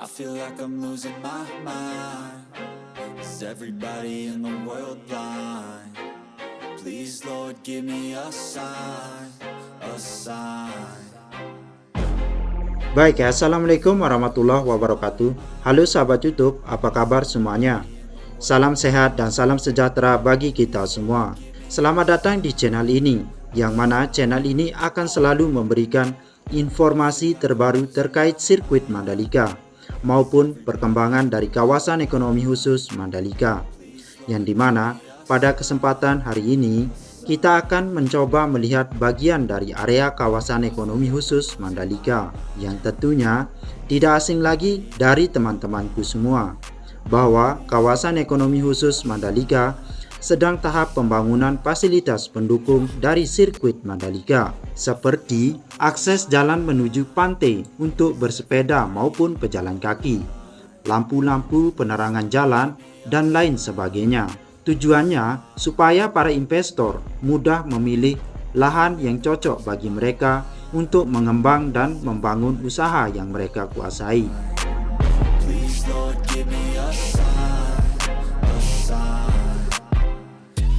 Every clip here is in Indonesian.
I feel like I'm losing my mind. Is everybody in the world blind? Please, Lord, give me a sign, a sign. Baik ya, Assalamualaikum warahmatullahi wabarakatuh. Halo sahabat YouTube, apa kabar semuanya? Salam sehat dan salam sejahtera bagi kita semua. Selamat datang di channel ini, yang mana channel ini akan selalu memberikan informasi terbaru terkait sirkuit Mandalika maupun perkembangan dari kawasan ekonomi khusus Mandalika, yang dimana pada kesempatan hari ini kita akan mencoba melihat bagian dari area kawasan ekonomi khusus Mandalika yang tentunya tidak asing lagi dari teman-temanku semua, bahwa kawasan ekonomi khusus Mandalika sedang tahap pembangunan fasilitas pendukung dari sirkuit Mandalika, seperti akses jalan menuju pantai untuk bersepeda maupun pejalan kaki, lampu-lampu penerangan jalan, dan lain sebagainya. Tujuannya supaya para investor mudah memilih lahan yang cocok bagi mereka untuk mengembang dan membangun usaha yang mereka kuasai. Please, Lord, give me a sign, a sign.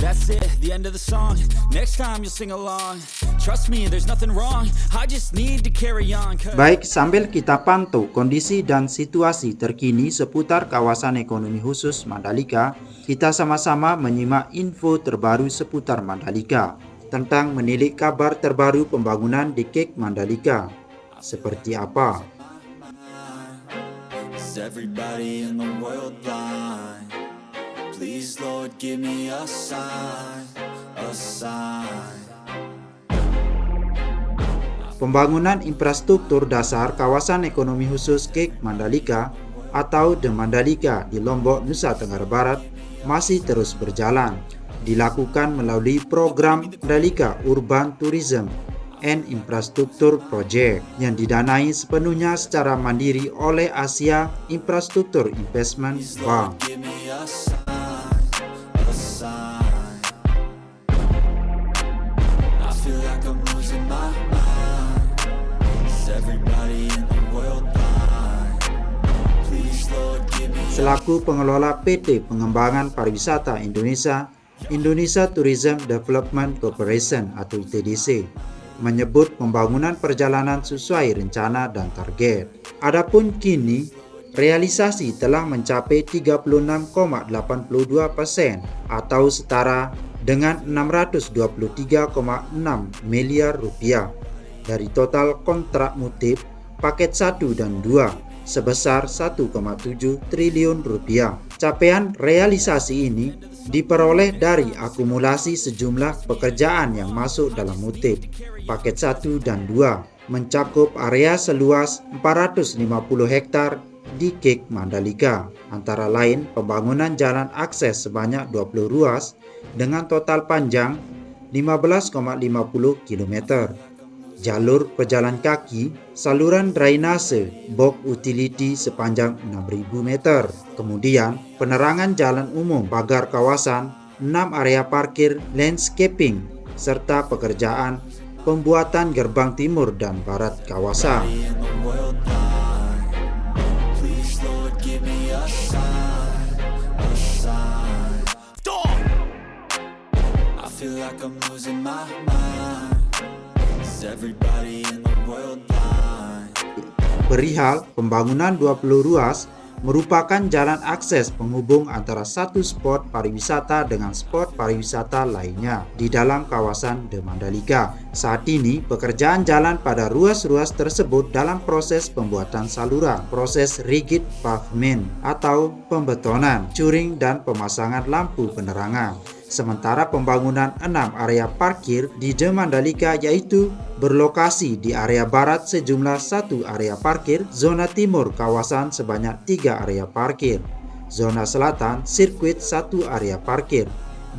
That's it, the end of the song. Next time you'll sing along. Trust me, there's nothing wrong. I just need to carry on. Baik, sambil kita pantau kondisi dan situasi terkini seputar kawasan ekonomi khusus Mandalika, kita sama-sama menyimak info terbaru seputar Mandalika tentang menilik kabar terbaru pembangunan di KEK Mandalika. Seperti apa? Is everybody in the world blind? Please, Lord, give me a sign, a sign. Pembangunan infrastruktur dasar kawasan ekonomi khusus KEK Mandalika atau The Mandalika di Lombok, Nusa Tenggara Barat masih terus berjalan, dilakukan melalui program Mandalika Urban Tourism and Infrastructure Project yang didanai sepenuhnya secara mandiri oleh Asia Infrastructure Investment Bank. Give me a sign, a sign. I feel like I'm losing my mind. Is everybody in the world blind? Please, Lord, give me Selaku pengelola PT Pengembangan Pariwisata Indonesia, Indonesia Tourism Development Corporation atau ITDC, menyebut pembangunan perjalanan sesuai rencana dan target. Adapun kini, realisasi telah mencapai 36,82% atau setara dengan 623,6 miliar rupiah dari total kontrak mutip paket 1 dan 2 sebesar 1,7 triliun rupiah. Capaian realisasi ini diperoleh dari akumulasi sejumlah pekerjaan yang masuk dalam mutip paket 1 dan 2 mencakup area seluas 450 hektar di KEK Mandalika, antara lain pembangunan jalan akses sebanyak 20 ruas dengan total panjang 15,50 km, jalur pejalan kaki, saluran drainase, box utility sepanjang 6.000 meter, kemudian penerangan jalan umum, pagar kawasan, 6 area parkir, landscaping, serta pekerjaan pembuatan gerbang timur dan barat kawasan. in the world blind. Please, Lord, give me a sign, a sign. I feel like I'm losing my mind. Is everybody in the world blind? Perihal pembangunan 20 ruas merupakan jalan akses penghubung antara satu spot pariwisata dengan spot pariwisata lainnya di dalam kawasan The Mandalika. Saat ini, pekerjaan jalan pada ruas-ruas tersebut dalam proses pembuatan saluran, proses rigid pavement atau pembetonan, curing, dan pemasangan lampu penerangan. Sementara pembangunan 6 area parkir di The Mandalika yaitu berlokasi di area barat sejumlah 1 area parkir, zona timur kawasan sebanyak 3 area parkir, zona selatan sirkuit 1 area parkir,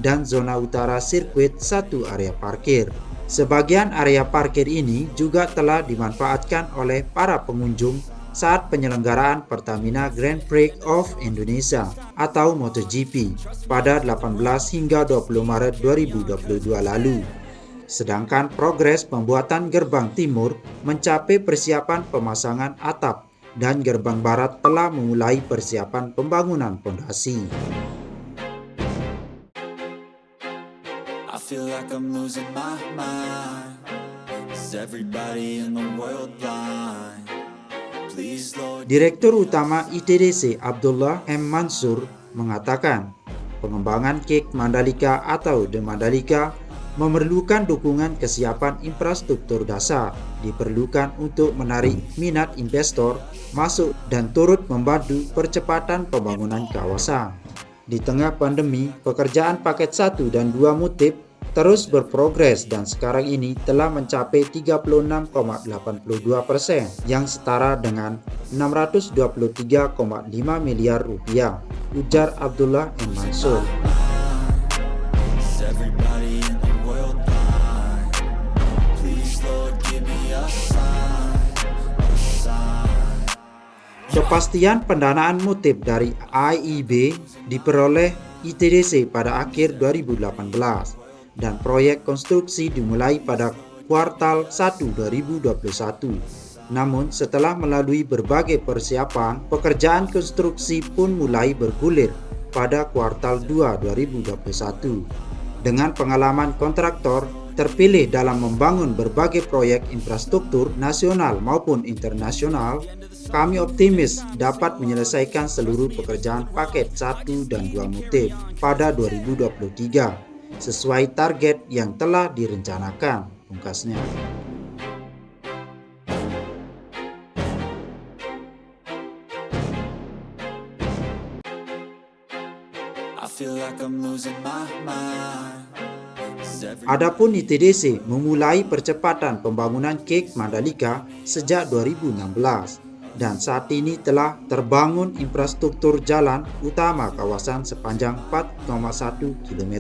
dan zona utara sirkuit 1 area parkir. Sebagian area parkir ini juga telah dimanfaatkan oleh para pengunjung saat penyelenggaraan Pertamina Grand Prix of Indonesia atau MotoGP pada 18 hingga 20 Maret 2022 lalu. Sedangkan progres pembuatan gerbang timur mencapai persiapan pemasangan atap dan gerbang barat telah memulai persiapan pembangunan pondasi. I feel like I'm losing my mind. Is everybody in the world blind? Please, Lord. Direktur Utama ITDC Abdullah M. Mansur mengatakan, pengembangan KIK Mandalika atau The Mandalika memerlukan dukungan kesiapan infrastruktur dasar, diperlukan untuk menarik minat investor masuk dan turut membantu percepatan pembangunan kawasan. Di tengah pandemi, pekerjaan paket 1 dan 2 Mutib terus berprogres dan sekarang ini telah mencapai 36,82% yang setara dengan 623,5 miliar rupiah, ujar Abdullah M. Mansur. Is everybody in the world blind? Please, Lord, give me a sign, a sign. Kepastian pendanaan Mutib dari AIIB diperoleh ITDC pada akhir 2018 dan proyek konstruksi dimulai pada kuartal 1 2021. Namun setelah melalui berbagai persiapan, pekerjaan konstruksi pun mulai bergulir pada kuartal 2 2021. Dengan pengalaman kontraktor terpilih dalam membangun berbagai proyek infrastruktur nasional maupun internasional, kami optimis dapat menyelesaikan seluruh pekerjaan paket 1 dan 2 Mutib pada 2023 sesuai target yang telah direncanakan, pungkasnya. I feel like I'm losing my mind. Adapun ITDC memulai percepatan pembangunan KIK Mandalika sejak 2016 dan saat ini telah terbangun infrastruktur jalan utama kawasan sepanjang 4,1 km.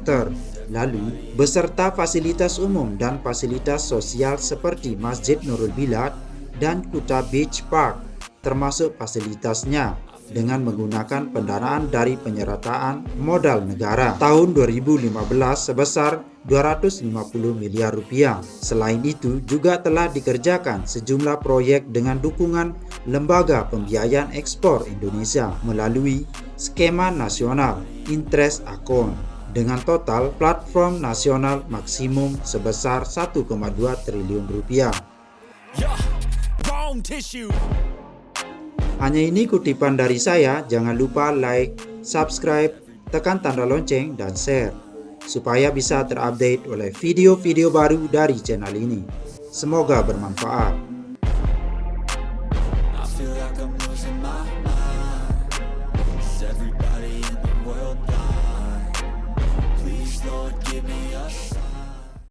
Lalu, beserta fasilitas umum dan fasilitas sosial seperti Masjid Nurul Bilad dan Kuta Beach Park, termasuk fasilitasnya dengan menggunakan pendanaan dari penyertaan modal negara tahun 2015 sebesar 250 miliar rupiah. Selain itu, juga telah dikerjakan sejumlah proyek dengan dukungan Lembaga Pembiayaan Ekspor Indonesia melalui Skema Nasional Interest Account dengan total platform nasional maksimum sebesar 1,2 triliun rupiah. Wrong tissue. Hanya ini kutipan dari saya, jangan lupa like, subscribe, tekan tanda lonceng, dan share, supaya bisa terupdate oleh video-video baru dari channel ini. Semoga bermanfaat. I feel like I'm losing my mind. Is everybody in the world blind? Please, Lord, give me a sign.